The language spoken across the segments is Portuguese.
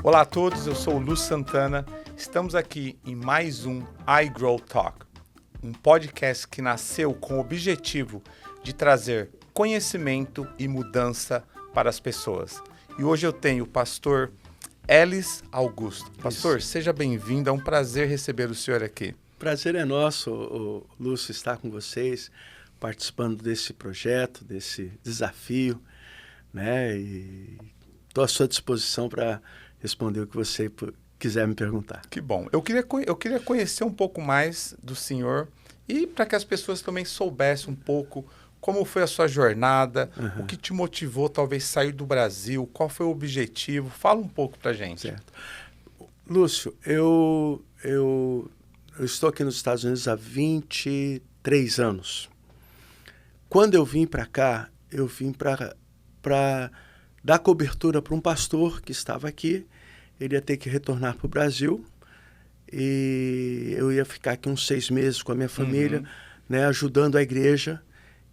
Olá a todos, eu sou o Lúcio Santana. Estamos aqui em mais um iGrow Talk, um podcast que nasceu com o objetivo de trazer conhecimento e mudança para as pessoas. E hoje eu tenho o pastor Elis Augusto. Pastor, seja bem-vindo, é um prazer receber o senhor aqui. Prazer é nosso, Lúcio, estar com vocês, participando desse projeto, desse desafio, né? E estou à sua disposição para responder o que você quiser me perguntar. Que bom. Eu queria conhecer um pouco mais do senhor e para que as pessoas também soubessem um pouco como foi a sua jornada, o que te motivou talvez sair do Brasil, qual foi o objetivo. Fala um pouco para a gente. Certo. Lúcio, eu estou aqui nos Estados Unidos há 23 anos. Quando eu vim para cá, eu vim para dar cobertura para um pastor que estava aqui. Ele ia ter que retornar para o Brasil e eu ia ficar aqui uns 6 meses com a minha família, né, ajudando a igreja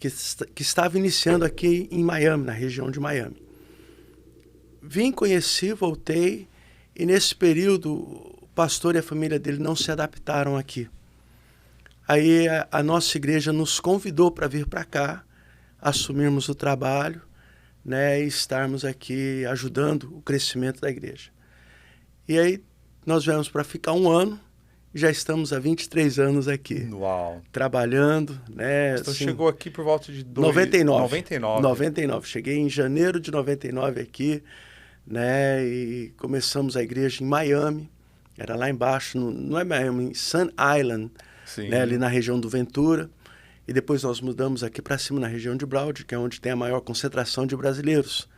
que estava iniciando aqui em Miami, na região de Miami. Vim, conheci, voltei e nesse período o pastor e a família dele não se adaptaram aqui. Aí a nossa igreja nos convidou para vir para cá, assumirmos o trabalho, né, e estarmos aqui ajudando o crescimento da igreja. E aí nós viemos para ficar 1 ano e já estamos há 23 anos aqui. Uau! Trabalhando, né? Então assim, chegou aqui por volta de 99. Cheguei em janeiro de 99 aqui, né? E começamos a igreja em Miami. Era lá embaixo, não é Miami, em Sun Island, né? Ali na região do Ventura. E depois nós mudamos aqui para cima, na região de Broward, que é onde tem a maior concentração de brasileiros,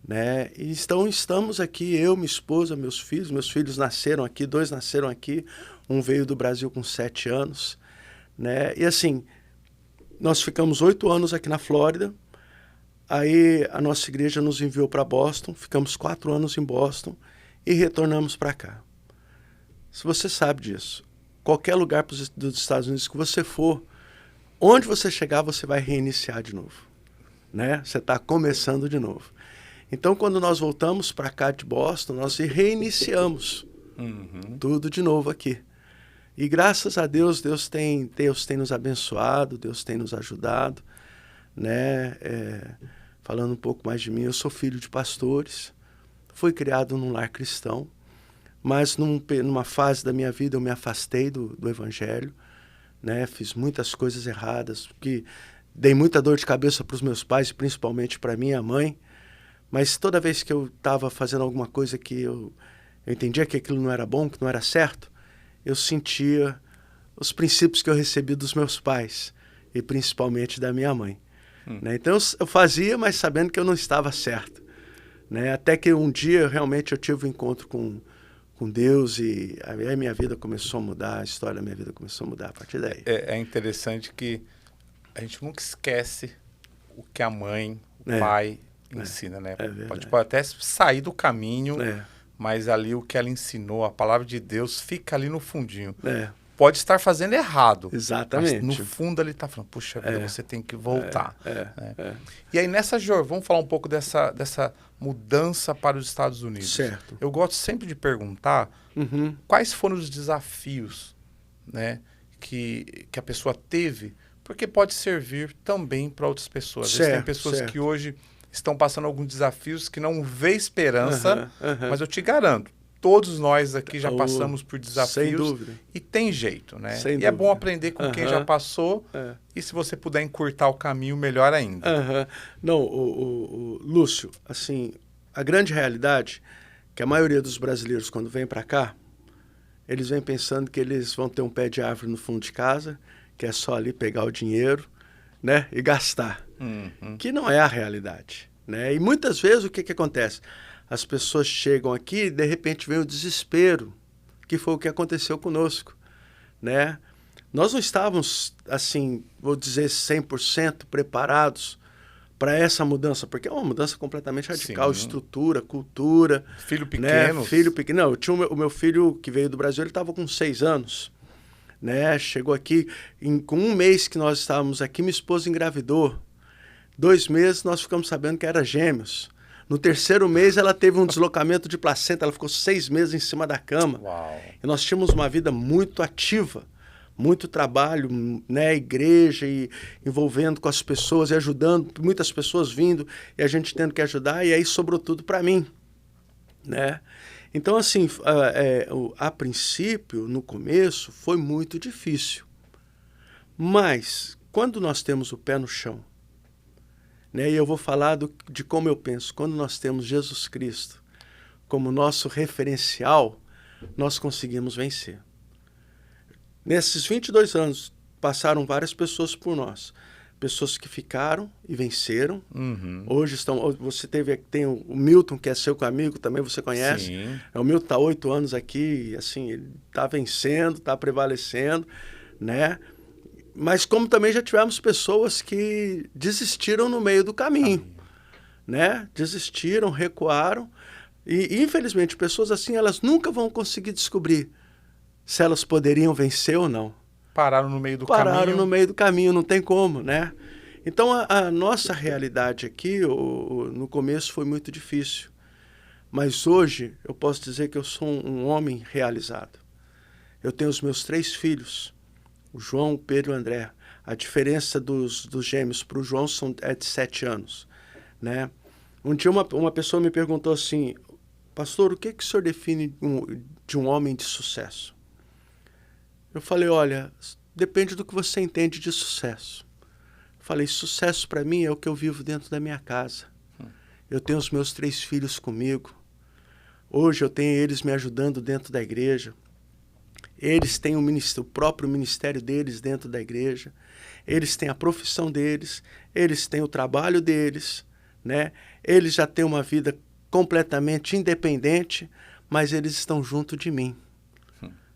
né? E então estamos aqui, eu, minha esposa, meus filhos nasceram aqui, 2 nasceram aqui, um veio do Brasil com 7 anos, né? E assim, nós ficamos 8 anos aqui na Flórida, aí a nossa igreja nos enviou para Boston, ficamos 4 anos em Boston e retornamos para cá. Se você sabe disso, qualquer lugar dos Estados Unidos que você for, onde você chegar, você vai reiniciar de novo, né? Você está começando de novo. Então, quando nós voltamos para cá de Boston, nós reiniciamos tudo de novo aqui. E graças a Deus, Deus tem nos abençoado, Deus tem nos ajudado, né? Falando um pouco mais de mim, eu sou filho de pastores, fui criado num lar cristão, mas numa fase da minha vida eu me afastei do evangelho, né? Fiz muitas coisas erradas, que dei muita dor de cabeça para os meus pais, principalmente para minha mãe. Mas toda vez que eu estava fazendo alguma coisa que eu entendia que aquilo não era bom, que não era certo, eu sentia os princípios que eu recebi dos meus pais e principalmente da minha mãe. Né? Então eu fazia, mas sabendo que eu não estava certo. Né? Até que um dia realmente eu tive um encontro com Deus e aí a minha vida começou a mudar, a história da minha vida começou a mudar a partir daí. É interessante que a gente nunca esquece o que a mãe, o pai ensina, né? Pode até sair do caminho, mas ali o que ela ensinou, a palavra de Deus, fica ali no fundinho. Pode estar fazendo errado. Exatamente. Mas no fundo ele está falando, puxa vida, você tem que voltar. E aí vamos falar um pouco dessa mudança para os Estados Unidos. Certo. Eu gosto sempre de perguntar quais foram os desafios, né, que a pessoa teve, porque pode servir também para outras pessoas. Às vezes tem pessoas que hoje estão passando alguns desafios que não vê esperança, mas eu te garanto, todos nós aqui já passamos por desafios. Sem dúvida. E tem jeito, né? Sem dúvida. É bom aprender com quem já passou e se você puder encurtar o caminho, melhor ainda. Não, Lúcio, assim, a grande realidade é que a maioria dos brasileiros, quando vem para cá, eles vêm pensando que eles vão ter um pé de árvore no fundo de casa, que é só ali pegar o dinheiro, né, e gastar. Que não é a realidade, né? E muitas vezes o que acontece? As pessoas chegam aqui e de repente vem o desespero, que foi o que aconteceu conosco, né? Nós não estávamos, assim, vou dizer 100% preparados para essa mudança, porque é uma mudança completamente radical, estrutura, cultura. Filho pequeno. Né? Filho pequeno. Não, eu tinha o meu filho que veio do Brasil, ele estava com 6 anos. Né? Chegou aqui, com 1 mês que nós estávamos aqui, minha esposa engravidou. 2 meses nós ficamos sabendo que era gêmeos. No 3º mês, ela teve um deslocamento de placenta, ela ficou 6 meses em cima da cama. Uau. E nós tínhamos uma vida muito ativa, muito trabalho, né, igreja, e envolvendo com as pessoas e ajudando, muitas pessoas vindo e a gente tendo que ajudar, e aí sobrou tudo para mim, né? Então, assim, a princípio, no começo, foi muito difícil. Mas, quando nós temos o pé no chão, né, e eu vou falar de como eu penso, quando nós temos Jesus Cristo como nosso referencial, nós conseguimos vencer. Nesses 22 anos, passaram várias pessoas por nós. Pessoas que ficaram e venceram. Uhum. Hoje você tem o Milton, que é seu amigo, também você conhece. Sim. O Milton está 8 anos aqui, e assim, ele está vencendo, está prevalecendo, né? Mas como também já tivemos pessoas que desistiram no meio do caminho, né? Desistiram, recuaram. E, infelizmente, pessoas assim, elas nunca vão conseguir descobrir se elas poderiam vencer ou não. Pararam no meio do caminho. Pararam no meio do caminho, não tem como, né? Então, a nossa realidade aqui, no começo, foi muito difícil. Mas hoje, eu posso dizer que eu sou um homem realizado. Eu tenho os meus 3 filhos, o João, o Pedro e o André. A diferença dos gêmeos para o João é de 7 anos, né? Um dia uma pessoa me perguntou assim, pastor, o que o senhor define de um homem de sucesso? Eu falei, olha, depende do que você entende de sucesso. Eu falei, sucesso para mim é o que eu vivo dentro da minha casa. Eu tenho os meus 3 filhos comigo. Hoje eu tenho eles me ajudando dentro da igreja. Eles têm o próprio ministério deles dentro da igreja. Eles têm a profissão deles. Eles têm o trabalho deles, né? Eles já têm uma vida completamente independente, mas eles estão junto de mim.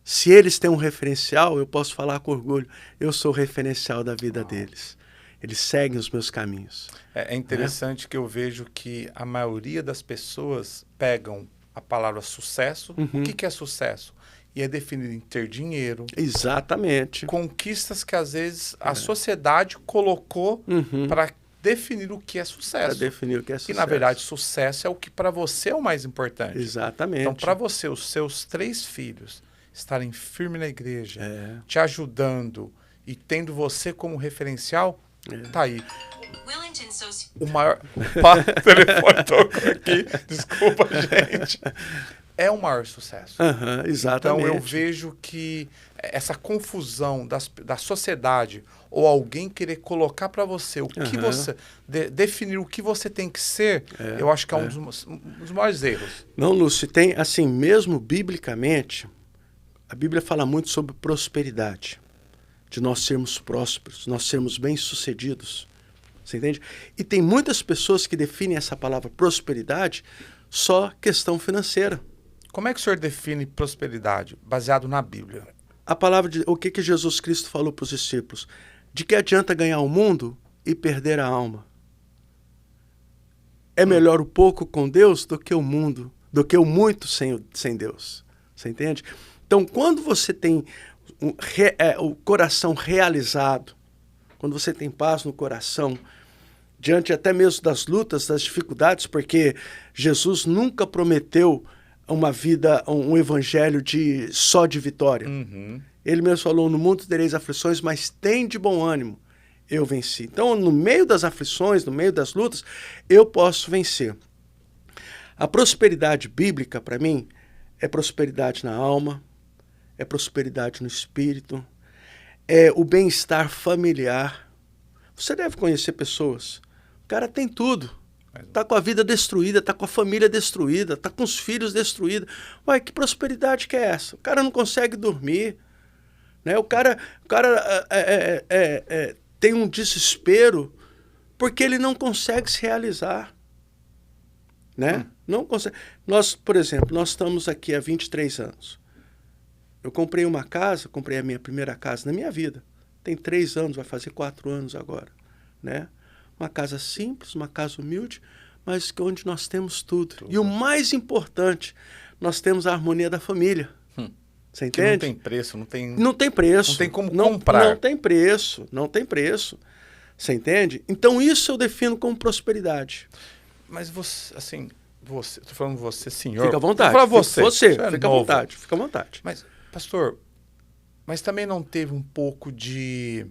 Se eles têm um referencial, eu posso falar com orgulho, eu sou o referencial da vida deles. Eles seguem os meus caminhos. É interessante que eu vejo que a maioria das pessoas pegam a palavra sucesso. Uhum. O que é sucesso? E é definido em ter dinheiro. Exatamente. Conquistas que às vezes a sociedade colocou para definir o que é sucesso. Para definir o que é sucesso. E na verdade sucesso é o que para você é o mais importante. Exatamente. Então para você, os seus 3 filhos estarem firmes na igreja, te ajudando e tendo você como referencial, tá aí. O maior... Opa, o telefone tocou aqui. Desculpa, gente. É o maior sucesso. Exatamente. Então eu vejo que essa confusão da sociedade ou alguém querer colocar para você o que você... definir o que você tem que ser, eu acho que é um dos maiores erros. Não, Lúcio, tem assim, mesmo biblicamente, a Bíblia fala muito sobre prosperidade. De nós sermos prósperos, nós sermos bem-sucedidos. Você entende? E tem muitas pessoas que definem essa palavra prosperidade só questão financeira. Como é que o senhor define prosperidade baseado na Bíblia? A palavra o que Jesus Cristo falou para os discípulos? De que adianta ganhar o mundo e perder a alma? É melhor o pouco com Deus do que o mundo, do que o muito sem Deus. Você entende? Então, quando você tem o coração realizado, quando você tem paz no coração, diante até mesmo das lutas, das dificuldades, porque Jesus nunca prometeu uma vida, um evangelho só de vitória. Ele mesmo falou, no mundo tereis aflições, mas tem de bom ânimo, eu venci. Então, no meio das aflições, no meio das lutas, eu posso vencer. A prosperidade bíblica, para mim, é prosperidade na alma, é prosperidade no espírito, é o bem-estar familiar. Você deve conhecer pessoas. O cara tem tudo. Está com a vida destruída, está com a família destruída, está com os filhos destruídos. Ué, que prosperidade que é essa? O cara não consegue dormir. Né? O cara tem um desespero porque ele não consegue se realizar. Né? Não consegue. Nós, por exemplo, nós estamos aqui há 23 anos. Eu comprei uma casa, comprei a minha primeira casa na minha vida. Tem 3 anos, vai fazer 4 anos agora. Né? Uma casa simples, uma casa humilde, mas onde nós temos tudo. E o mais importante, nós temos a harmonia da família. Você entende? Que não tem preço, não tem preço. Não tem como comprar. Não tem preço, não tem preço. Você entende? Então isso eu defino como prosperidade. Mas você, assim, tô falando você, senhor. Fica à vontade. Vou falar você fica à vontade, fica à vontade. Mas, pastor, mas também não teve um pouco de...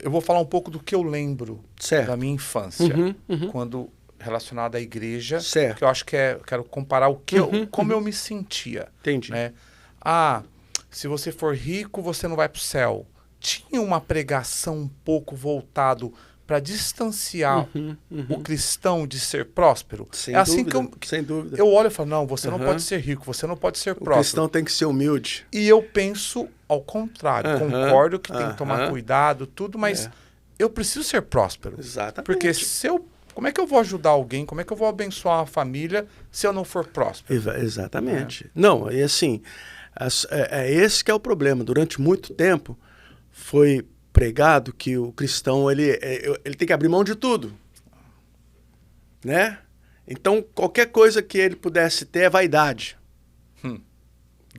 eu vou falar um pouco do que eu lembro da minha infância, quando relacionado à igreja, certo. que eu acho que quero comparar o que como eu me sentia. Entendi. Né? Se você for rico, você não vai para o céu. Tinha uma pregação um pouco voltado para distanciar o cristão de ser próspero. Sem assim dúvida, sem dúvida. Eu olho e falo, não, você não pode ser rico, você não pode ser próspero. O cristão tem que ser humilde. E eu penso ao contrário. Concordo que tem que tomar cuidado, tudo, mas eu preciso ser próspero. Exatamente. Porque como é que eu vou ajudar alguém? Como é que eu vou abençoar uma família se eu não for próspero? Exatamente. Não, e assim, esse que é o problema. Durante muito tempo foi pregado que o cristão ele tem que abrir mão de tudo, né? Então qualquer coisa que ele pudesse ter é vaidade.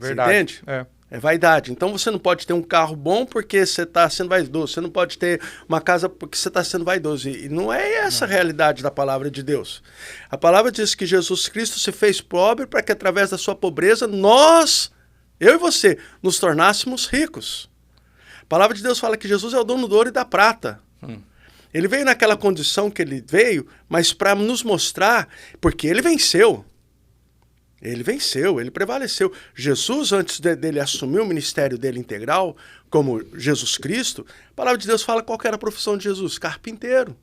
Verdade. Você entende? É vaidade. Então você não pode ter um carro bom porque você está sendo vaidoso. Você não pode ter uma casa porque você está sendo vaidoso. E não é essa a realidade da palavra de Deus. A palavra diz que Jesus Cristo se fez pobre para que através da sua pobreza eu e você, nos tornássemos ricos. A palavra de Deus fala que Jesus é o dono do ouro e da prata. Ele veio naquela condição que ele veio, mas para nos mostrar, porque ele venceu. Ele venceu, ele prevaleceu. Jesus, antes dele assumir o ministério dele integral, como Jesus Cristo, a palavra de Deus fala qual que era a profissão de Jesus? Carpinteiro.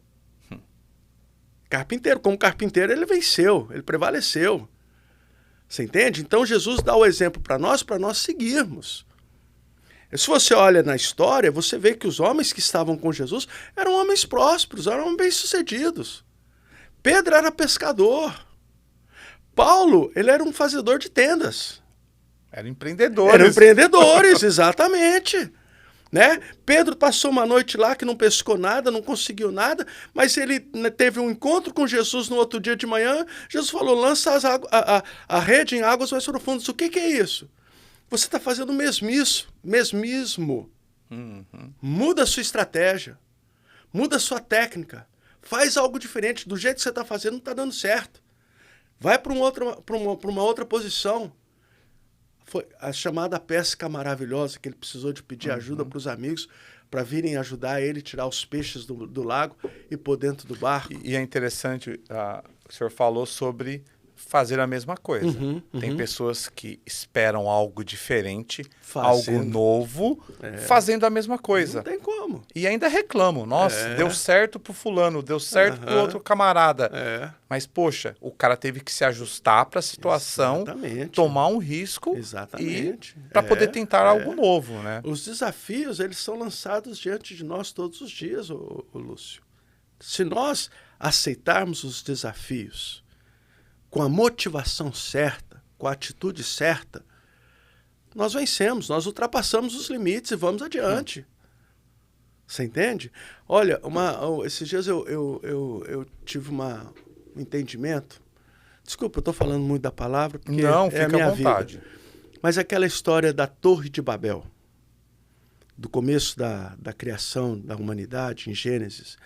Carpinteiro. Como carpinteiro, ele venceu, ele prevaleceu. Você entende? Então, Jesus dá o exemplo para nós seguirmos. Se você olha na história, você vê que os homens que estavam com Jesus eram homens prósperos, eram homens bem-sucedidos. Pedro era pescador. Paulo, ele era um fazedor de tendas. Eram empreendedores. Eram empreendedores, exatamente. Né? Pedro passou uma noite lá que não pescou nada, não conseguiu nada, mas ele teve um encontro com Jesus no outro dia de manhã. Jesus falou, lança a rede em águas mais profundas. O que é isso? Você está fazendo mesmismo. Muda a sua estratégia, muda a sua técnica, faz algo diferente. Do jeito que você está fazendo não está dando certo. Vai para uma outra posição. Foi a chamada pesca maravilhosa, que ele precisou de pedir ajuda para os amigos para virem ajudar ele a tirar os peixes do lago e pôr dentro do barco. E é interessante, o senhor falou sobre fazer a mesma coisa. Tem pessoas que esperam algo diferente, algo novo, fazendo a mesma coisa. Não tem como. E ainda reclamam. Nossa, deu certo pro fulano, deu certo pro outro camarada. Mas, poxa, o cara teve que se ajustar para a situação, tomar um risco para poder tentar algo novo, né? Os desafios, eles são lançados diante de nós todos os dias, ô Lúcio. Se nós aceitarmos os desafios com a motivação certa, com a atitude certa, nós vencemos, nós ultrapassamos os limites e vamos adiante. Você entende? Olha, esses dias eu tive um entendimento. Desculpa, eu estou falando muito da palavra, porque é a minha vida. Mas aquela história da Torre de Babel, do começo da criação da humanidade, em Gênesis,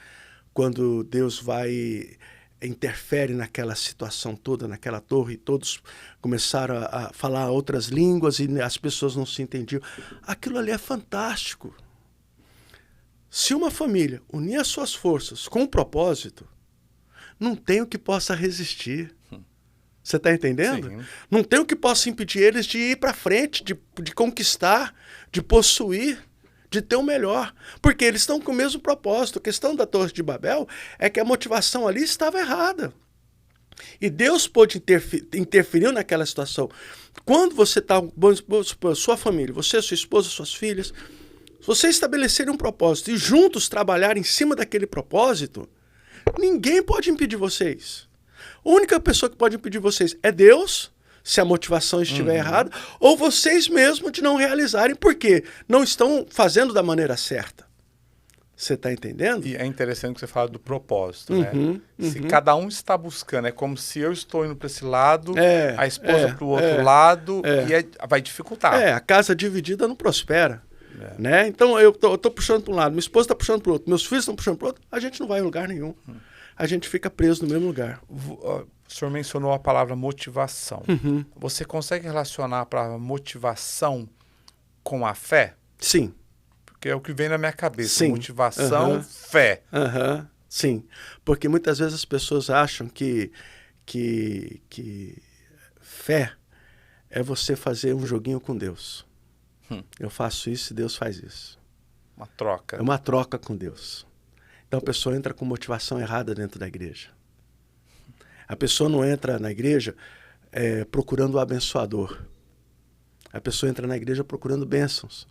quando Deus interfere naquela situação toda, naquela torre, e todos começaram a falar outras línguas e as pessoas não se entendiam. Aquilo ali é fantástico. Se uma família unir as suas forças com um propósito, não tem o que possa resistir. Você está entendendo? Sim. Não tem o que possa impedir eles de ir para frente, de conquistar, de possuir, de ter o melhor, porque eles estão com o mesmo propósito. A questão da Torre de Babel é que a motivação ali estava errada. E Deus pôde interferir naquela situação. Quando você está, sua família, você, sua esposa, suas filhas, se vocês estabelecerem um propósito e juntos trabalharem em cima daquele propósito, ninguém pode impedir vocês. A única pessoa que pode impedir vocês é Deus, se a motivação estiver errada, ou vocês mesmos de não realizarem, porque não estão fazendo da maneira certa. Você está entendendo? E é interessante que você fala do propósito, né? Se cada um está buscando, é como se eu estou indo para esse lado, a esposa para o outro lado, e vai dificultar. A casa dividida não prospera. Né? Então eu tô puxando para um lado, minha esposa está puxando para o outro, meus filhos estão puxando para o outro, a gente não vai em lugar nenhum. a gente fica preso no mesmo lugar. O senhor mencionou a palavra motivação. Você consegue relacionar a palavra motivação com a fé? Sim. Porque é o que vem na minha cabeça. Sim. Motivação, fé. Sim. Porque muitas vezes as pessoas acham que fé é você fazer um joguinho com Deus. Eu faço isso e Deus faz isso. Uma troca. É uma troca com Deus. Então a pessoa entra com motivação errada dentro da igreja. A pessoa não entra na igreja procurando o abençoador. A pessoa entra na igreja procurando bênçãos.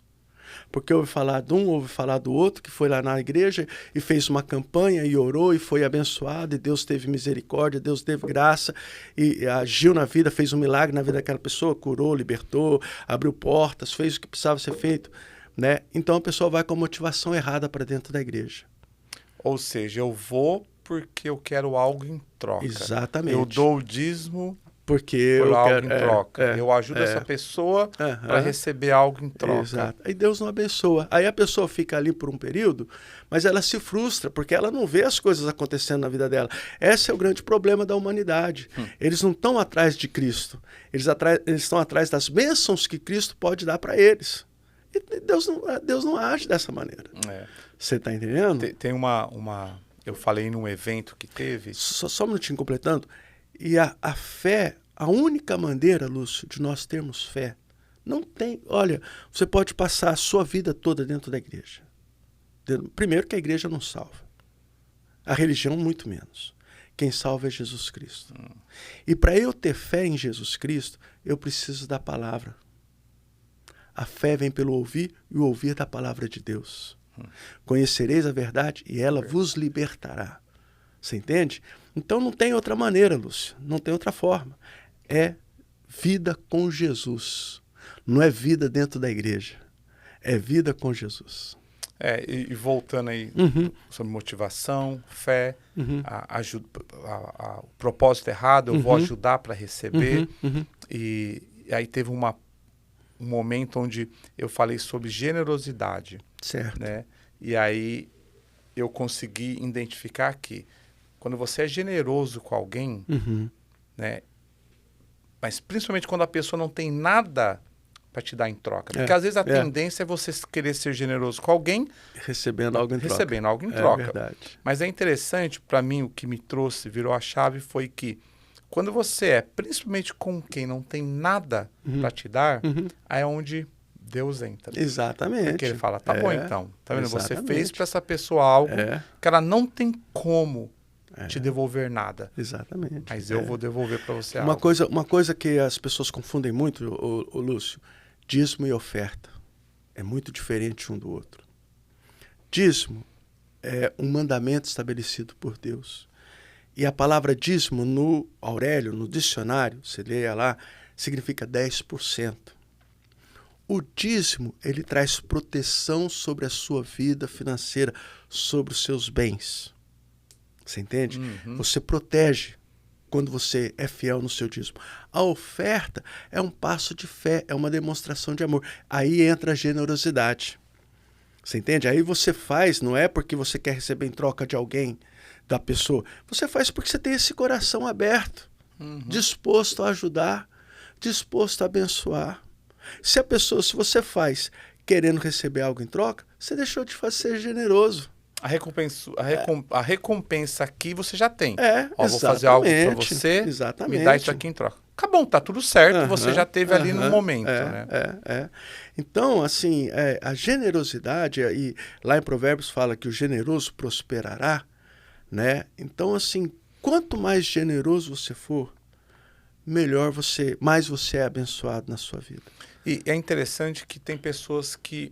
Porque ouve falar de um, ouve falar do outro, que foi lá na igreja e fez uma campanha e orou e foi abençoado, e Deus teve misericórdia, Deus teve graça e agiu na vida, fez um milagre na vida daquela pessoa, curou, libertou, abriu portas, fez o que precisava ser feito, né? Então a pessoa vai com a motivação errada para dentro da igreja. Ou seja, eu vou porque eu quero algo em troca. Exatamente. Eu dou o dízimo porque eu por algo quero, em troca. Eu ajudo essa pessoa para receber algo em troca. Exato. Aí Deus não abençoa. Aí a pessoa fica ali por um período, mas ela se frustra, porque ela não vê as coisas acontecendo na vida dela. Esse é o grande problema da humanidade. Eles não estão atrás de Cristo. Eles estão atrás das bênçãos que Cristo pode dar para eles. E Deus não age dessa maneira. Você está entendendo? Tem uma... Eu falei num evento que teve... Só um minutinho completando. E a fé, a única maneira, Lúcio, de nós termos fé, não tem... Olha, você pode passar a sua vida toda dentro da igreja. Primeiro que a igreja não salva. A religião, muito menos. Quem salva é Jesus Cristo. E para eu ter fé em Jesus Cristo, eu preciso da palavra. A fé vem pelo ouvir e o ouvir da palavra de Deus. Conhecereis a verdade e ela vos libertará. Você entende? Então não tem outra maneira, Lúcio. Não tem outra forma. É vida com Jesus. Não é vida dentro da igreja. É vida com Jesus. E voltando aí sobre motivação, fé, o propósito errado, eu vou ajudar para receber. E aí teve um momento onde eu falei sobre generosidade. Certo. Né? E aí eu consegui identificar que quando você é generoso com alguém, né? Mas principalmente quando a pessoa não tem nada para te dar em troca. Porque às vezes a tendência é você querer ser generoso com alguém... Recebendo algo em troca. Recebendo algo em troca. É verdade. Mas é interessante, para mim, o que me trouxe, virou a chave, foi que quando você é, principalmente com quem não tem nada para te dar, aí é onde Deus entra. Exatamente. Porque ele fala, tá bom então. Tá vendo? Exatamente. Você fez para essa pessoa algo que ela não tem como te devolver nada. Exatamente. Mas eu vou devolver para você uma algo. Uma coisa que as pessoas confundem muito, o Lúcio, dízimo e oferta. É muito diferente um do outro. Dízimo é um mandamento estabelecido por Deus. E a palavra dízimo, no Aurélio, no dicionário, você leia lá, significa 10%. O dízimo, ele traz proteção sobre a sua vida financeira, sobre os seus bens. Você entende? Você protege quando você é fiel no seu dízimo. A oferta é um passo de fé, é uma demonstração de amor. Aí entra a generosidade. Você entende? Aí você faz, não é porque você quer receber em troca de alguém, da pessoa. Você faz porque você tem esse coração aberto, disposto a ajudar, disposto a abençoar. Se você faz querendo receber algo em troca, você deixou de ser generoso. A recompensa aqui você já tem. Vou fazer algo para você, me dá isso aqui em troca. Acabou, tá tudo certo, você já teve ali no momento. Né? Então, assim, a generosidade, e lá em Provérbios fala que o generoso prosperará, né? Então, assim, quanto mais generoso você for, mais você é abençoado na sua vida. E é interessante que tem pessoas que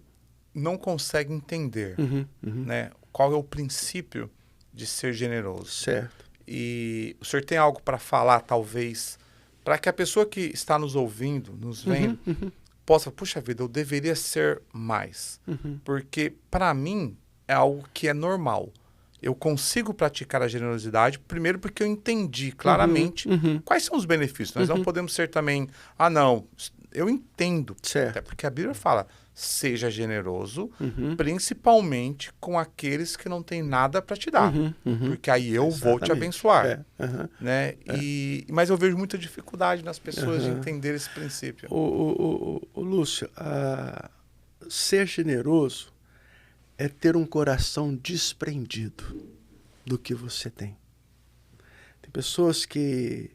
não conseguem entender, né? Qual é o princípio de ser generoso. Certo. E o senhor tem algo para falar, talvez, para que a pessoa que está nos ouvindo, nos vendo, possa, puxa vida, eu deveria ser mais. Porque, para mim, é algo que é normal. eu consigo praticar a generosidade, primeiro porque eu entendi claramente quais são os benefícios. Nós não podemos ser também, não, eu entendo. Certo. Até porque a Bíblia fala, seja generoso, principalmente com aqueles que não têm nada para te dar. Porque aí eu vou te abençoar. Né? Mas eu vejo muita dificuldade nas pessoas de entender esse princípio. Lúcio, ser generoso é ter um coração desprendido do que você tem. Tem pessoas que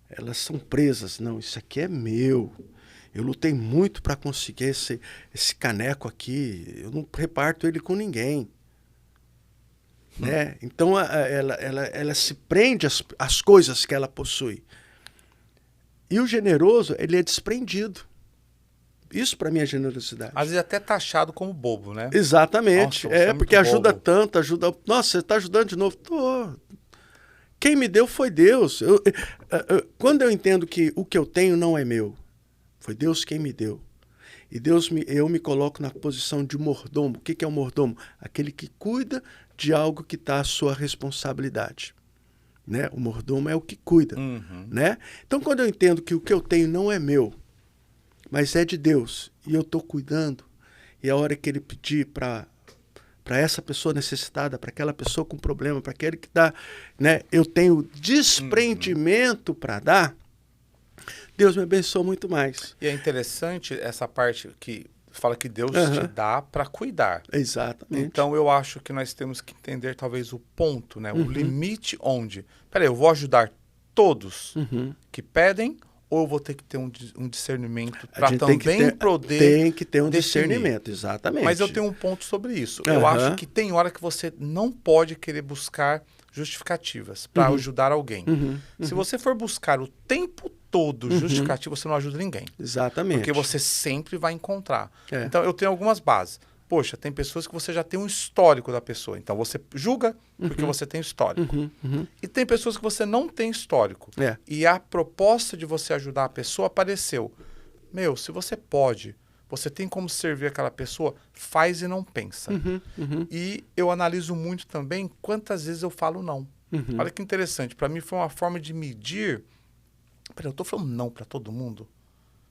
elas são presas. Não, isso aqui é meu. Eu lutei muito para conseguir esse caneco aqui. Eu não reparto ele com ninguém. Né? Então, ela se prende às coisas que ela possui. E o generoso, ele é desprendido. Isso para mim é generosidade. Às vezes até taxado como bobo, né? Exatamente. Nossa, porque ajuda bobo. tanto, ajuda... Nossa, você está ajudando de novo? Tô. Quem me deu foi Deus. Quando eu entendo que o que eu tenho não é meu, foi Deus quem me deu. E eu me coloco na posição de mordomo. O que é um mordomo? Aquele que cuida de algo que está à sua responsabilidade. Né? O mordomo é o que cuida. Né? Então, quando eu entendo que o que eu tenho não é meu, mas é de Deus, e eu estou cuidando, e a hora que ele pedir para essa pessoa necessitada, para aquela pessoa com problema, para aquele que dá, né, eu tenho desprendimento para dar, Deus me abençoa muito mais. E é interessante essa parte que fala que Deus te dá para cuidar. Exatamente. Então eu acho que nós temos que entender talvez o ponto, né, o limite onde, peraí, eu vou ajudar todos que pedem, ou eu vou ter que ter um discernimento para também poder Tem que ter um definir. Discernimento, exatamente. Mas eu tenho um ponto sobre isso. Eu acho que tem hora que você não pode querer buscar justificativas para ajudar alguém. Se você for buscar o tempo todo justificativo, você não ajuda ninguém. Exatamente. Porque você sempre vai encontrar. Então, eu tenho algumas bases. Poxa, tem pessoas que você já tem um histórico da pessoa. Então, você julga porque você tem histórico. E tem pessoas que você não tem histórico. E a proposta de você ajudar a pessoa apareceu. Se você pode, você tem como servir aquela pessoa, faz e não pensa. E eu analiso muito também quantas vezes eu falo não. Olha que interessante. Para mim, foi uma forma de medir. Peraí, eu estou falando não para todo mundo?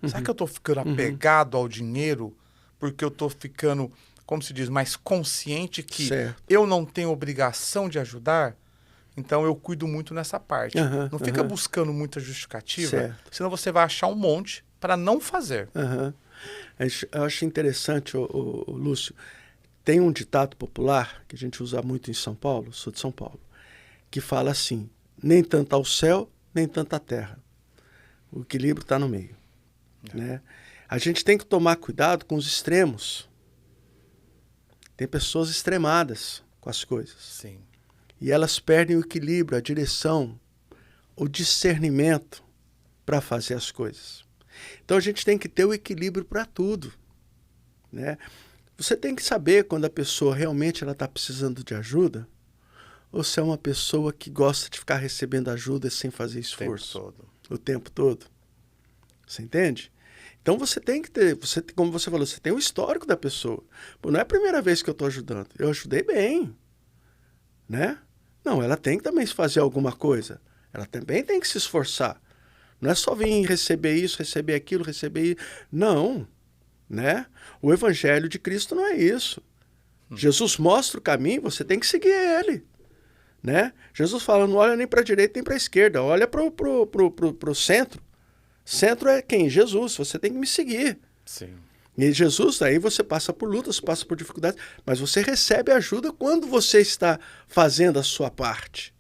Será que eu estou ficando apegado ao dinheiro porque eu estou ficando, como se diz, mais consciente que eu não tenho obrigação de ajudar? Então, eu cuido muito nessa parte. Não fica buscando muita justificativa, senão você vai achar um monte para não fazer. Eu acho interessante, Lúcio, tem um ditado popular que a gente usa muito em São Paulo, sou de São Paulo, que fala assim, nem tanto ao céu, nem tanto à terra. O equilíbrio está no meio. Né? A gente tem que tomar cuidado com os extremos. Tem pessoas extremadas com as coisas. Sim. E elas perdem o equilíbrio, a direção, o discernimento para fazer as coisas. Então a gente tem que ter o equilíbrio para tudo. Né? Você tem que saber quando a pessoa realmente está precisando de ajuda ou se é uma pessoa que gosta de ficar recebendo ajuda sem fazer esforço. O tempo todo. Você entende? Então você tem que ter, como você falou, você tem o histórico da pessoa. Pô, não é a primeira vez que eu estou ajudando. Eu ajudei bem. Né? Não, ela tem que também fazer alguma coisa. Ela também tem que se esforçar. Não é só vir receber isso, receber aquilo, receber isso. Não. Né? O Evangelho de Cristo não é isso. Jesus mostra o caminho, você tem que seguir ele. Né? Jesus fala, não olha nem para a direita nem para a esquerda, olha para o centro. Centro é quem? Jesus, você tem que me seguir. Sim. E Jesus, aí você passa por lutas, passa por dificuldades, mas você recebe ajuda quando você está fazendo a sua parte.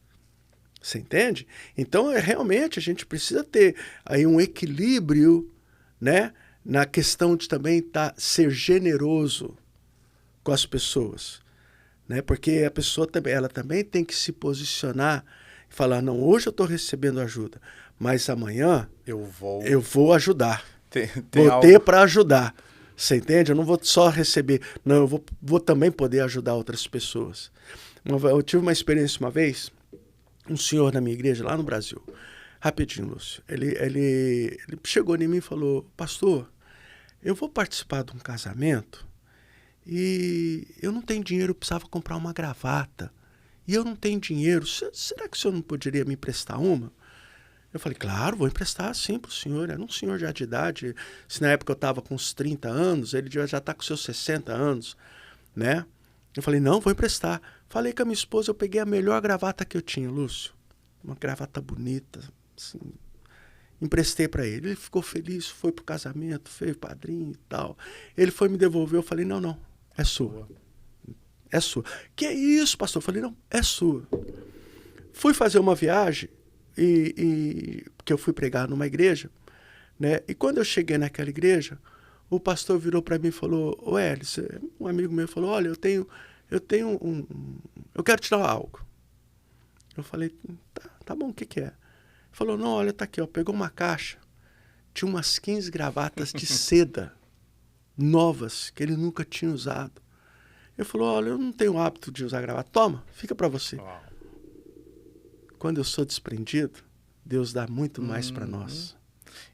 Você entende? Então, realmente, a gente precisa ter aí um equilíbrio, né, na questão de também ser generoso com as pessoas. Né? Porque a pessoa também, ela também tem que se posicionar e falar, não, hoje eu estou recebendo ajuda, mas amanhã eu vou ajudar. Vou ter para ajudar. Você entende? Eu não vou só receber, não, eu vou também poder ajudar outras pessoas. Eu tive uma experiência uma vez, um senhor na minha igreja, lá no Brasil, rapidinho, Lúcio, ele chegou em mim e falou, pastor, eu vou participar de um casamento e eu não tenho dinheiro, eu precisava comprar uma gravata e eu não tenho dinheiro, será que o senhor não poderia me emprestar uma? Eu falei, claro, vou emprestar sim para o senhor. Era um senhor já de idade. Se na época eu estava com uns 30 anos, ele já está com seus 60 anos, né? Eu falei, não, vou emprestar. Falei com a minha esposa, eu peguei a melhor gravata que eu tinha, Lúcio. Uma gravata bonita, assim. Emprestei para ele. Ele ficou feliz, foi pro casamento, fez padrinho e tal. Ele foi me devolver, eu falei, não, é sua. É sua. Que é isso, pastor? Eu falei, não, é sua. Fui fazer uma viagem, porque eu fui pregar numa igreja, né? E quando eu cheguei naquela igreja, o pastor virou para mim e falou, ô Elis, um amigo meu falou, olha, eu quero te dar algo. Eu falei, tá bom, o que é? Ele falou, não, olha, tá aqui, ó, pegou uma caixa, tinha umas 15 gravatas de seda, novas, que ele nunca tinha usado. Ele falou, olha, eu não tenho o hábito de usar gravata, toma, fica para você. Uau. Quando eu sou desprendido, Deus dá muito mais para nós.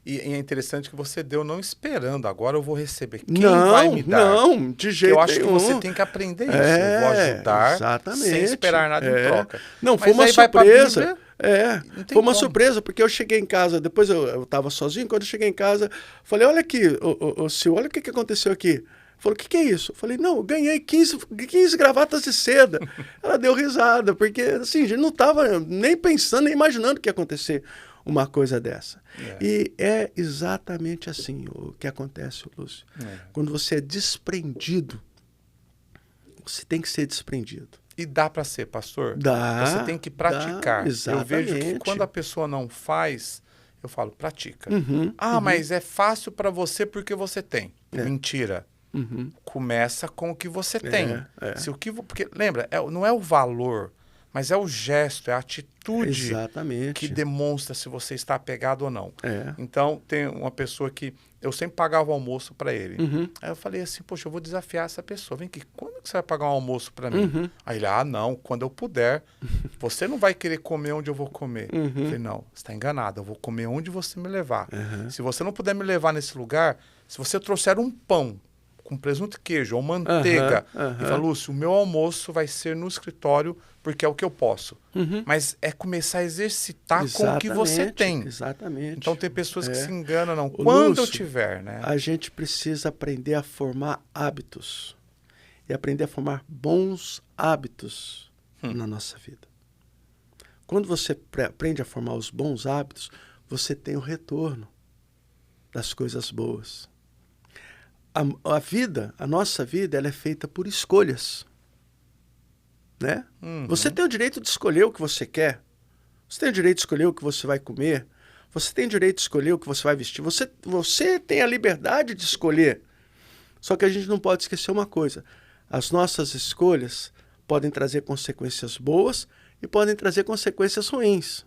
E é interessante que você deu não esperando. Agora eu vou receber. Quem vai me dar? Não, de jeito nenhum. Eu acho que você tem que aprender isso. Eu vou ajudar exatamente. Sem esperar nada em troca. Não, foi uma surpresa. Foi uma surpresa, porque eu cheguei em casa, depois eu estava sozinho, quando eu cheguei em casa, falei, olha aqui, Sil, olha o que aconteceu aqui. Falou, o que é isso? Eu falei, não, eu ganhei 15 gravatas de seda. Ela deu risada, porque assim, a gente não estava nem pensando, nem imaginando que ia acontecer uma coisa dessa. E é exatamente assim o que acontece, Lúcio. Quando você é desprendido, você tem que ser desprendido. E dá para ser, pastor? Dá. Você tem que praticar. Dá, exatamente. Eu vejo que quando a pessoa não faz, eu falo, pratica. Mas é fácil para você porque você tem. Mentira. Começa com o que você tem. Porque, lembra, não é o valor, mas é o gesto, é a atitude que demonstra se você está apegado ou não. Então, tem uma pessoa que eu sempre pagava o almoço para ele. Aí eu falei assim, poxa, eu vou desafiar essa pessoa. Vem aqui, quando que você vai pagar um almoço para mim? Aí ele, não, quando eu puder. Você não vai querer comer onde eu vou comer. Eu falei, não, você está enganado, eu vou comer onde você me levar. Se você não puder me levar nesse lugar, se você trouxer um pão com presunto e queijo ou manteiga, e fala, Lúcio, o meu almoço vai ser no escritório porque é o que eu posso. Mas é começar a exercitar com o que você tem. Exatamente. Então tem pessoas que se enganam, não. Quando eu tiver, né? A gente precisa aprender a formar hábitos. E aprender a formar bons hábitos na nossa vida. Quando você aprende a formar os bons hábitos, você tem o retorno das coisas boas. A nossa vida, ela é feita por escolhas, né? Você tem o direito de escolher o que você quer. Você tem o direito de escolher o que você vai comer. Você tem o direito de escolher o que você vai vestir. Você tem a liberdade de escolher. Só que a gente não pode esquecer uma coisa. As nossas escolhas podem trazer consequências boas e podem trazer consequências ruins.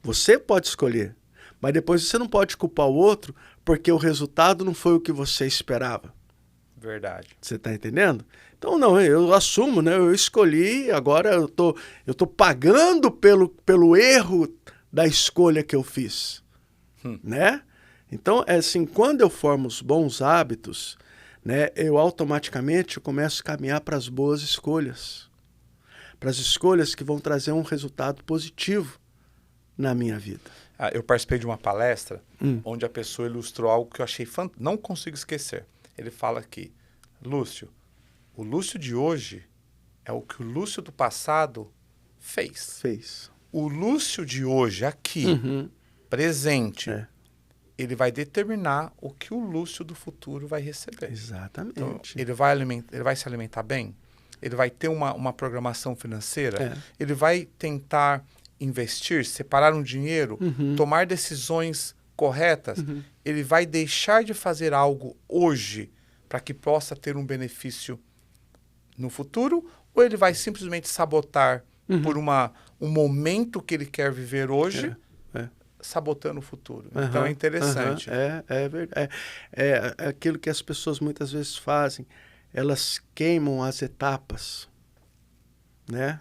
Você pode escolher. Mas depois você não pode culpar o outro porque o resultado não foi o que você esperava. Verdade. Você está entendendo? Então, não, eu assumo, né? Eu escolhi, agora eu tô pagando pelo erro da escolha que eu fiz. Né? Então, é assim, quando eu formo os bons hábitos, né, eu automaticamente começo a caminhar para as boas escolhas. Para as escolhas que vão trazer um resultado positivo na minha vida. Eu participei de uma palestra onde a pessoa ilustrou algo que eu achei não consigo esquecer. Ele fala aqui, Lúcio, o Lúcio de hoje é o que o Lúcio do passado fez. O Lúcio de hoje aqui, presente, ele vai determinar o que o Lúcio do futuro vai receber. Exatamente. Então, ele vai se alimentar bem? Ele vai ter uma programação financeira? Ele vai tentar investir, separar um dinheiro, tomar decisões corretas, ele vai deixar de fazer algo hoje para que possa ter um benefício no futuro, ou ele vai simplesmente sabotar por um momento que ele quer viver hoje, sabotando o futuro. Então é interessante. É verdade. É aquilo que as pessoas muitas vezes fazem, elas queimam as etapas, né?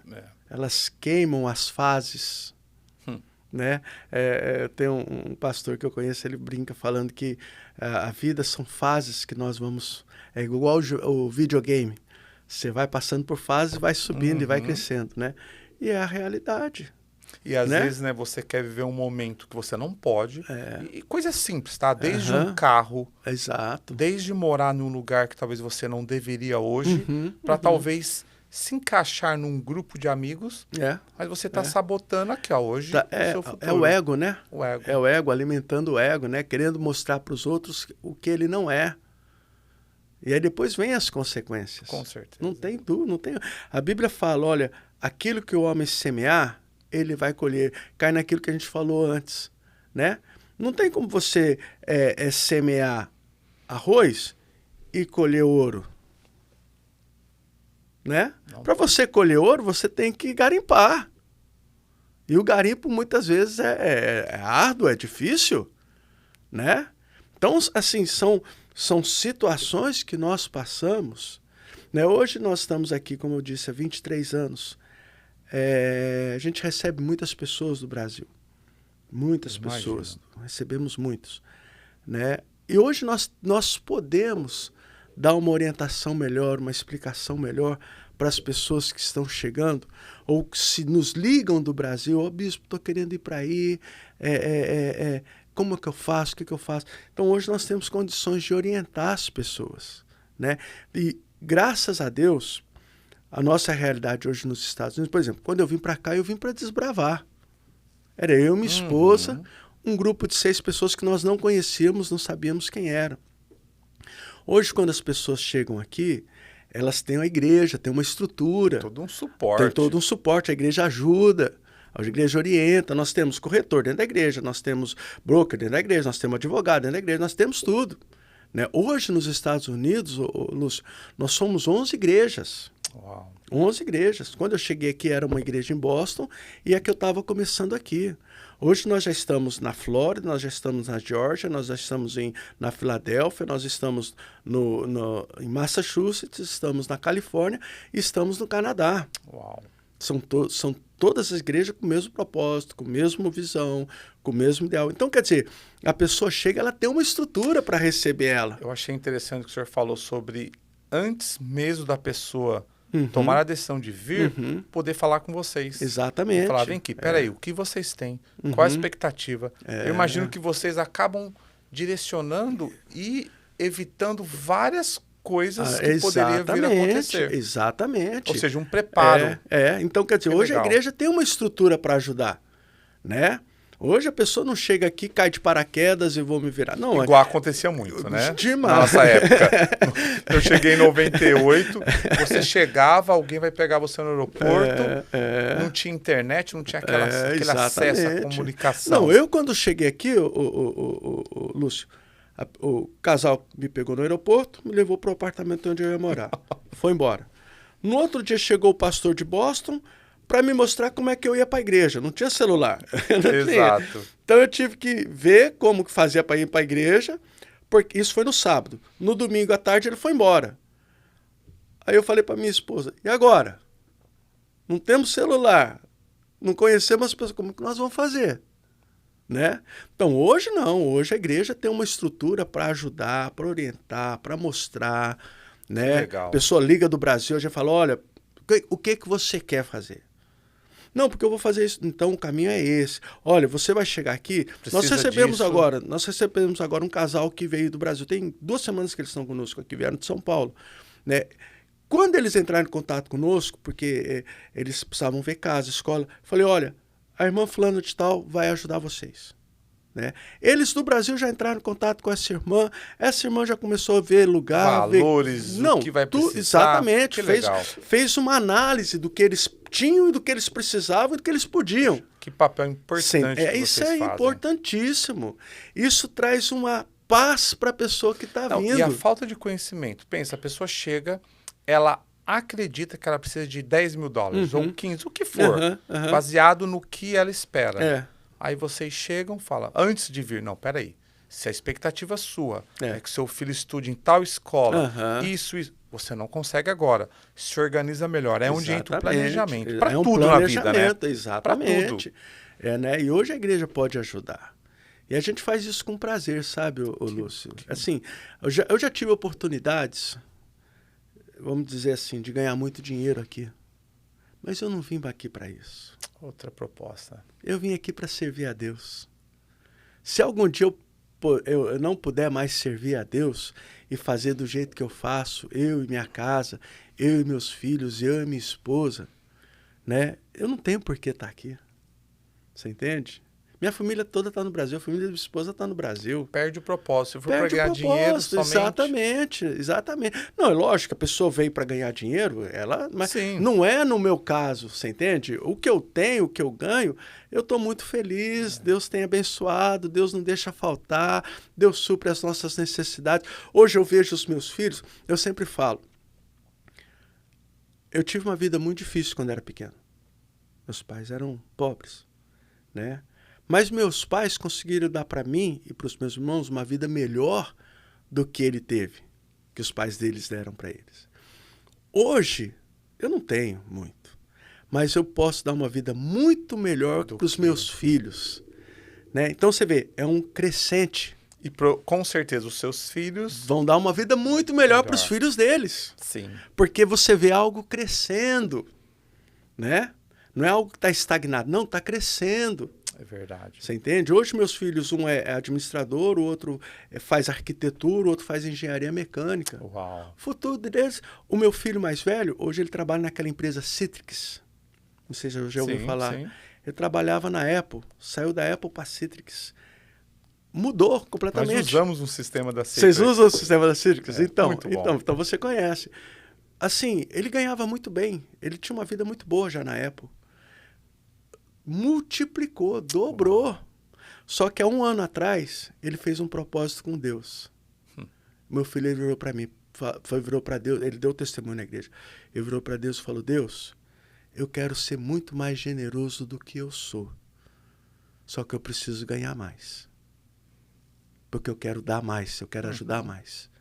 Elas queimam as fases, né? Tem um pastor que eu conheço, ele brinca falando que a vida são fases que nós vamos... É igual o videogame. Você vai passando por fases, vai subindo e vai crescendo, né? E é a realidade. E às vezes, né, você quer viver um momento que você não pode. E coisa simples, tá? Desde um carro. Exato. Desde morar num lugar que talvez você não deveria hoje, para talvez se encaixar num grupo de amigos, mas você está sabotando aqui, ó, hoje, o seu futuro. É o ego, né? O ego. É o ego, alimentando o ego, né? Querendo mostrar para os outros o que ele não é. E aí depois vem as consequências. Com certeza. Não tem dúvida, não tem. A Bíblia fala, olha, aquilo que o homem semear, ele vai colher. Cai naquilo que a gente falou antes, né? Não tem como você semear arroz e colher ouro, né? Para você colher ouro, você tem que garimpar. E o garimpo muitas vezes é árduo, é difícil, né? Então, assim, são situações que nós passamos, né? Hoje nós estamos aqui, como eu disse, há 23 anos. A gente recebe muitas pessoas do Brasil. Muitas pessoas. Recebemos muitos, né? E hoje nós podemos dar uma orientação melhor, uma explicação melhor para as pessoas que estão chegando, ou que se nos ligam do Brasil, bispo, estou querendo ir para aí, como é que eu faço, o que eu faço? Então hoje nós temos condições de orientar as pessoas, né? E graças a Deus, a nossa realidade hoje nos Estados Unidos, por exemplo, quando eu vim para cá, eu vim para desbravar. Era eu, minha esposa, um grupo de 6 pessoas que nós não conhecíamos, não sabíamos quem eram. Hoje, quando as pessoas chegam aqui, elas têm uma igreja, têm uma estrutura. Todo um suporte. Tem todo um suporte, a igreja ajuda, a igreja orienta, nós temos corretor dentro da igreja, nós temos broker dentro da igreja, nós temos advogado dentro da igreja, nós temos tudo, né? Hoje, nos Estados Unidos, Lúcio, nós somos 11 igrejas. Uau. 11 igrejas. Quando eu cheguei aqui, era uma igreja em Boston e é que eu estava começando aqui. Hoje nós já estamos na Flórida, nós já estamos na Geórgia, nós já estamos na Filadélfia, nós estamos em Massachusetts, estamos na Califórnia e estamos no Canadá. Uau. São todas as igrejas com o mesmo propósito, com a mesma visão, com o mesmo ideal. Então, quer dizer, a pessoa chega, ela tem uma estrutura para receber ela. Eu achei interessante que o senhor falou sobre, antes mesmo da pessoa tomar a decisão de vir, poder falar com vocês. Exatamente. Falar, vem aqui, peraí, o que vocês têm? Qual a expectativa? Eu imagino que vocês acabam direcionando e evitando várias coisas que poderiam vir a acontecer. Exatamente. Ou seja, um preparo. Então, quer dizer, hoje legal. A igreja tem uma estrutura para ajudar, né? Hoje a pessoa não chega aqui, cai de paraquedas e vou me virar. Não, igual acontecia muito, né? Demais. Na nossa época. Eu cheguei em 98, você chegava, alguém vai pegar você no aeroporto, não tinha internet, não tinha aquele acesso à comunicação. Não, eu quando cheguei aqui, Lúcio, o casal me pegou no aeroporto, me levou para o apartamento onde eu ia morar. Foi embora. No outro dia chegou o pastor de Boston para me mostrar como é que eu ia para a igreja. Não tinha celular. Exato. Então eu tive que ver como que fazia para ir para a igreja, porque isso foi no sábado. No domingo à tarde ele foi embora. Aí eu falei para minha esposa, e agora? Não temos celular, não conhecemos as pessoas, como que nós vamos fazer? Né? Então hoje não, hoje a igreja tem uma estrutura para ajudar, para orientar, para mostrar. Né? Legal. A pessoa liga do Brasil, já fala, olha, o que você quer fazer? Não, porque eu vou fazer isso. Então o caminho é esse. Olha, você vai chegar aqui. Nós recebemos agora um casal que veio do Brasil. Tem 2 semanas que eles estão conosco aqui, vieram de São Paulo. Né? Quando eles entraram em contato conosco, porque eles precisavam ver casa, escola, falei, olha, a irmã fulana de tal vai ajudar vocês. Né? Eles do Brasil já entraram em contato com essa irmã já começou a ver lugar, valores, o que vai precisar. Exatamente, fez uma análise do que eles tinham e do que eles precisavam e do que eles podiam. Que papel importante que vocês isso é fazem. Importantíssimo. Isso traz uma paz para a pessoa que está vindo. E a falta de conhecimento. Pensa, a pessoa chega, ela acredita que ela precisa de $10 mil ou 15, o que for, baseado no que ela espera. Aí vocês chegam e falam, antes de vir, não, peraí, se a expectativa sua é que seu filho estude em tal escola, isso, você não consegue agora, se organiza melhor, onde entra o planejamento, para tudo na vida, né? Exatamente. Né? E hoje a igreja pode ajudar. E a gente faz isso com prazer, sabe, Lúcio? Assim, eu já tive oportunidades, vamos dizer assim, de ganhar muito dinheiro aqui. Mas eu não vim aqui para isso. Outra proposta. Eu vim aqui para servir a Deus. Se algum dia eu não puder mais servir a Deus e fazer do jeito que eu faço, eu e minha casa, eu e meus filhos, eu e minha esposa, né? Eu não tenho por que estar aqui. Você entende? Minha família toda está no Brasil, a família da minha esposa está no Brasil. Perde o propósito. Se for para ganhar dinheiro somente... Exatamente. Não, é lógico que a pessoa veio para ganhar dinheiro, mas Sim. Não é no meu caso, você entende? O que eu tenho, o que eu ganho, eu estou muito feliz, Deus tem abençoado, Deus não deixa faltar, Deus supre as nossas necessidades. Hoje eu vejo os meus filhos, eu sempre falo, eu tive uma vida muito difícil quando era pequeno. Meus pais eram pobres, né? Mas meus pais conseguiram dar para mim e para os meus irmãos uma vida melhor do que ele teve, que os pais deles deram para eles. Hoje, eu não tenho muito, mas eu posso dar uma vida muito melhor para os meus filhos, né? Então, você vê, é um crescente. E com certeza os seus filhos... vão dar uma vida muito melhor para os filhos deles. Sim. Porque você vê algo crescendo, né? Não é algo que está estagnado, não, está crescendo. É verdade. Você entende? Hoje meus filhos, um é administrador, o outro faz arquitetura, o outro faz engenharia mecânica. Uau. O futuro deles, o meu filho mais velho, hoje ele trabalha naquela empresa Citrix. Não sei se você já ouviu falar. Sim. Ele trabalhava na Apple, saiu da Apple para Citrix. Mudou completamente. Nós usamos um sistema da Citrix. Vocês usam o sistema da Citrix? Então você conhece. Assim, ele ganhava muito bem. Ele tinha uma vida muito boa já na Apple. Multiplicou, dobrou. Só que há 1 ano atrás, ele fez um propósito com Deus. Meu filho, ele virou para mim, virou para Deus, ele deu testemunho na igreja. Ele virou para Deus e falou, Deus, eu quero ser muito mais generoso do que eu sou. Só que eu preciso ganhar mais. Porque eu quero dar mais, eu quero ajudar mais.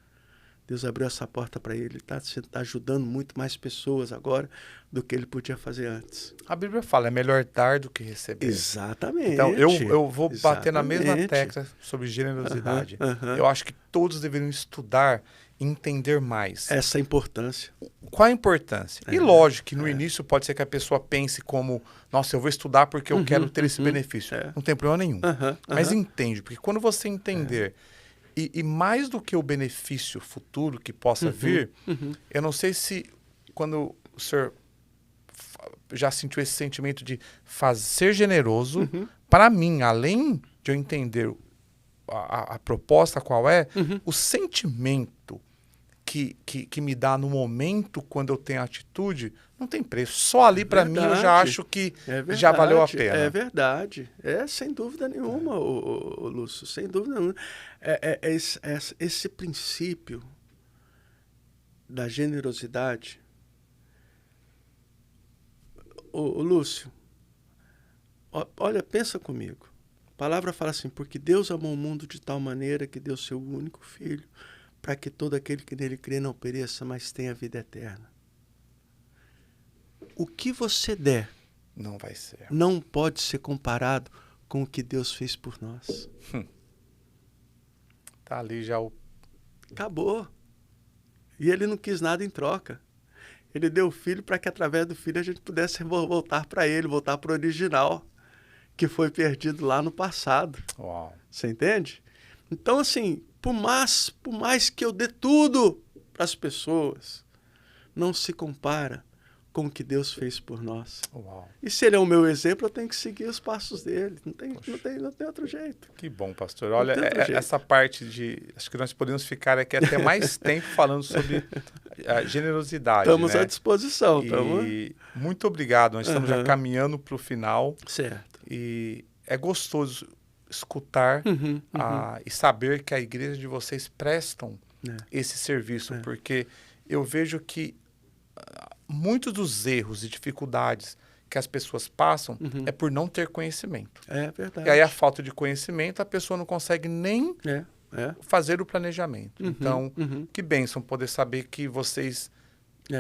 Deus abriu essa porta para ele, ele está ajudando muito mais pessoas agora do que ele podia fazer antes. A Bíblia fala, é melhor dar do que receber. Exatamente. Então, eu vou bater na mesma tecla sobre generosidade. Eu acho que todos deveriam estudar e entender mais. Essa importância. Qual a importância? E lógico que no início pode ser que a pessoa pense como, nossa, eu vou estudar porque eu quero ter esse benefício. Não tem problema nenhum. Mas entende, porque quando você entender... E mais do que o benefício futuro que possa vir, eu não sei se quando o senhor já sentiu esse sentimento de ser generoso, para mim, além de eu entender a proposta qual é, o sentimento que me dá no momento quando eu tenho atitude, não tem preço. Só ali, para mim, eu já acho que já valeu a pena. É verdade. Sem dúvida nenhuma, Lúcio, sem dúvida nenhuma. Esse princípio da generosidade. Lúcio, olha, pensa comigo. A palavra fala assim, porque Deus amou o mundo de tal maneira que deu seu único filho, para que todo aquele que nele crê não pereça, mas tenha vida eterna. O que você der não vai ser. Não pode ser comparado com o que Deus fez por nós. Tá ali já o... Acabou. E ele não quis nada em troca. Ele deu o filho para que através do filho a gente pudesse voltar para ele, voltar para o original, que foi perdido lá no passado. Uau. Você entende? Então, assim, por mais que eu dê tudo para as pessoas, não se compara com o que Deus fez por nós. Uau. E se ele é o meu exemplo, eu tenho que seguir os passos dele. Não tem outro jeito. Que bom, pastor. Olha, essa parte de... Acho que nós podemos ficar aqui até mais tempo falando sobre a generosidade. Estamos à disposição. E muito obrigado. Nós estamos já caminhando para o final. Certo. E é gostoso escutar e saber que a igreja de vocês prestam esse serviço, porque eu vejo que muitos dos erros e dificuldades que as pessoas passam é por não ter conhecimento. É verdade. E aí a falta de conhecimento, a pessoa não consegue nem fazer o planejamento. Então, que bênção poder saber que vocês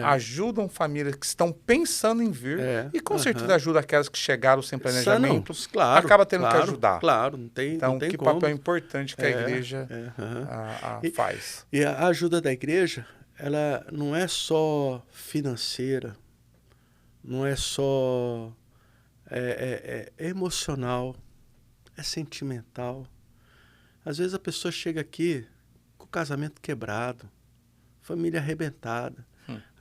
ajudam famílias que estão pensando em vir e com certeza ajudam aquelas que chegaram sem planejamento. Claro, acaba tendo que ajudar. Claro, não tem Então, não tem que como. papel importante que a igreja faz. E a ajuda da igreja, ela não é só financeira, não é só emocional, é sentimental. Às vezes a pessoa chega aqui com o casamento quebrado, família arrebentada.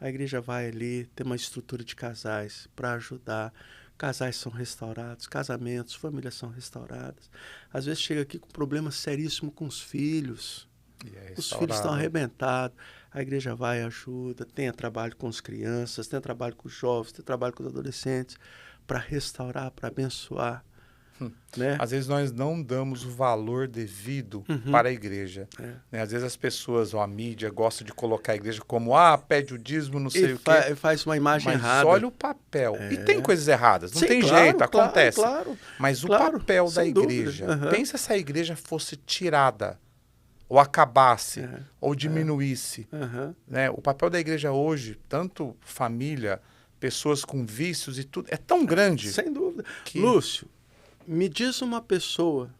A igreja vai ali, tem uma estrutura de casais para ajudar. Casais são restaurados, casamentos, famílias são restauradas. Às vezes chega aqui com problema seríssimo com os filhos. Os filhos estão arrebentados. A igreja vai e ajuda, tem trabalho com as crianças, tem trabalho com os jovens, tem trabalho com os adolescentes, para restaurar, para abençoar. Né? Às vezes nós não damos o valor devido para a igreja. Né? Às vezes as pessoas, ou a mídia, gostam de colocar a igreja como, pede o dízimo, não sei o quê. Faz uma imagem errada. Mas olha o papel. E tem coisas erradas, não tem jeito, acontece. Claro, mas o papel da igreja, pensa se a igreja fosse tirada, ou acabasse, ou diminuísse. Né? O papel da igreja hoje, tanto família, pessoas com vícios e tudo, é tão grande. Sem dúvida. Lúcio, me diz uma pessoa,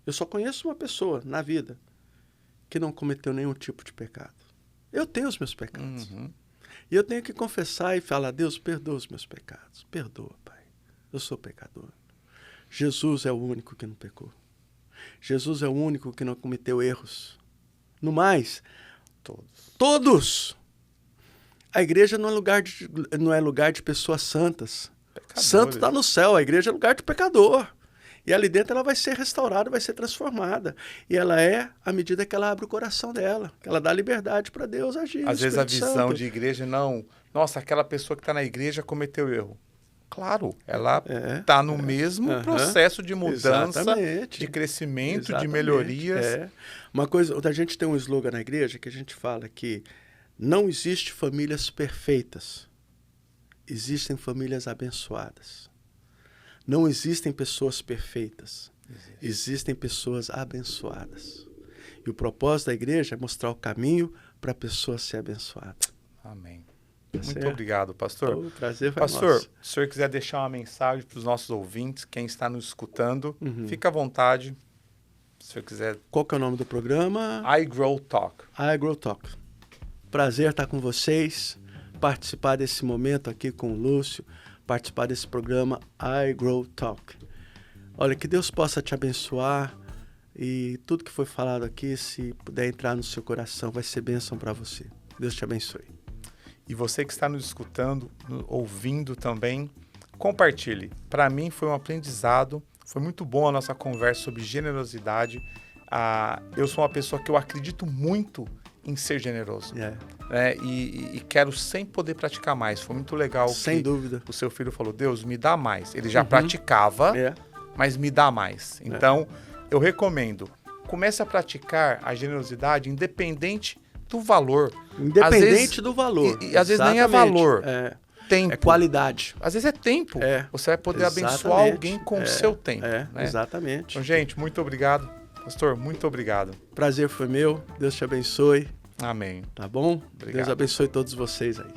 eu só conheço uma pessoa na vida que não cometeu nenhum tipo de pecado. Eu tenho os meus pecados. E eu tenho que confessar e falar, Deus, perdoa os meus pecados. Perdoa, Pai. Eu sou pecador. Jesus é o único que não pecou. Jesus é o único que não cometeu erros. No mais, todos. A igreja não é lugar de pessoas santas. Pecadores. Santo está no céu, a igreja é lugar de pecador. E ali dentro ela vai ser restaurada, vai ser transformada. E ela à medida que ela abre o coração dela, que ela dá liberdade para Deus agir. Às vezes a visão de igreja nossa, aquela pessoa que está na igreja cometeu erro. Claro, ela está no mesmo processo de mudança, de crescimento, de melhorias. Uma coisa, a gente tem um slogan na igreja que a gente fala que não existe famílias perfeitas. Existem famílias abençoadas. Não existem pessoas perfeitas. Existem pessoas abençoadas. E o propósito da igreja é mostrar o caminho para a pessoa ser abençoada. Amém. Muito obrigado, pastor. O prazer foi pastor, nosso. Se o senhor quiser deixar uma mensagem para os nossos ouvintes, quem está nos escutando, fica à vontade. Se o senhor quiser. Qual que é o nome do programa? iGrow Talk. iGrow Talk. Prazer estar com vocês, participar desse momento aqui com o Lúcio, participar desse programa iGrow Talk. Olha, que Deus possa te abençoar e tudo que foi falado aqui, se puder entrar no seu coração, vai ser bênção para você. Deus te abençoe. E você que está nos escutando, ouvindo também, compartilhe. Para mim foi um aprendizado, foi muito bom a nossa conversa sobre generosidade. Eu sou uma pessoa que eu acredito muito em ser generoso. E quero sempre poder praticar mais. Foi muito legal. Sem dúvida. O seu filho falou, Deus, me dá mais. Ele já praticava, mas me dá mais. Então, eu recomendo, comece a praticar a generosidade independente do valor. Independente do valor. E às vezes nem é valor. Tempo. É qualidade. Às vezes é tempo. Você vai poder abençoar alguém com o seu tempo. Né? Exatamente. Então, gente, muito obrigado. Pastor, muito obrigado. Prazer foi meu. Deus te abençoe. Amém. Tá bom? Obrigado. Deus abençoe todos vocês aí.